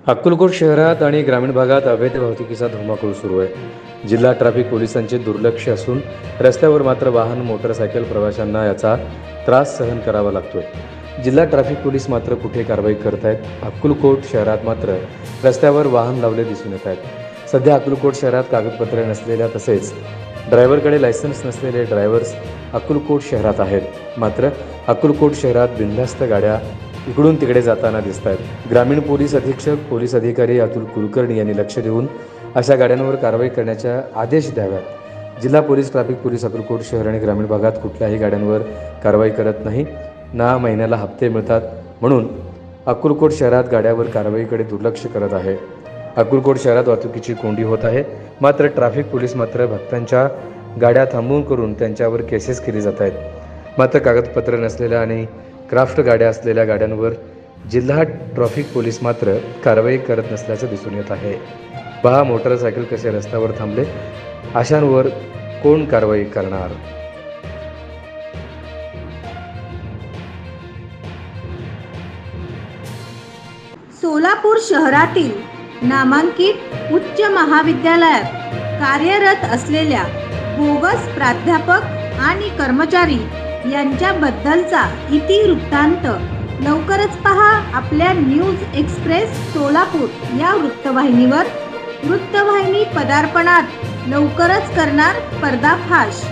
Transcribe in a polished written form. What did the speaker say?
अक्कलकोट शहरात आणि ग्रामीण भागात अवैध वाहतुकीचा धुमाकूळ सुरू आहे। जिल्हा ट्रॅफिक पोलिसांचे दुर्लक्ष असून रस्त्यावर मात्र वाहन मोटरसायकल प्रवाशांना याचा त्रास सहन करावा लागतोय। जिल्हा ट्रॅफिक पोलीस मात्र कुठे कारवाई करत आहेत? अक्कलकोट शहरात मात्र रस्त्यावर वाहन लावले दिसून येत आहेत। सध्या अक्कलकोट शहरात कागदपत्रे नसलेल्या तसेच ड्रायव्हरकडे लायसन्स नसलेले ड्रायव्हर्स अक्कलकोट शहरात आहेत। मात्र अक्कलकोट शहरात बिनधास्त गाड्या इकडून तिकडे जाताना दिसत आहेत। ग्रामीण पोलीस अधीक्षक पोलीस अधिकारी अतुल कुलकर्णी यांनी लक्ष देऊन अशा गाड्यांवर कारवाई करण्याचे आदेश द्यावेत। जिल्हा पोलीस ट्रॅफिक पोलीस अक्कलकोट शहर आणि ग्रामीण भागात कुठल्याही गाड्यांवर कारवाई करत नाही ना महिन्याला हप्ते मिळतात, म्हणून अक्कलकोट शहरात गाड्यावर कारवाईकडे दुर्लक्ष करत आहे। अक्कलकोट शहरात वाहतुकीची कोंडी होत आहे, मात्र ट्रॅफिक पोलीस मात्र भक्तांच्या गाड्या थांबवून करून त्यांच्यावर केसेस केली जात आहेत। मात्र कागदपत्र नसलेल्या आणि क्राफ्ट गाड्या असलेल्या गाड्यांवर जिल्हा ट्रॅफिक पोलीस मात्र कारवाई करत नसल्याचं दिसून येत आहे। पहा मोटरसायकल कसे रस्त्यावर थांबले, अशांवर कोण कारवाई करणार? सोलापूर शहरातील नामांकित उच्च महाविद्यालयात कार्यरत असलेल्या बोगस प्राध्यापक आणि कर्मचारी यांच्याबद्दलचा इतिवृत्तांत लवकरच पहा आपल्या न्यूज एक्सप्रेस सोलापूर या वृत्तवाहिनीवर। वृत्तवाहिनी पदार्पणात लवकरच करणार पर्दाफाश।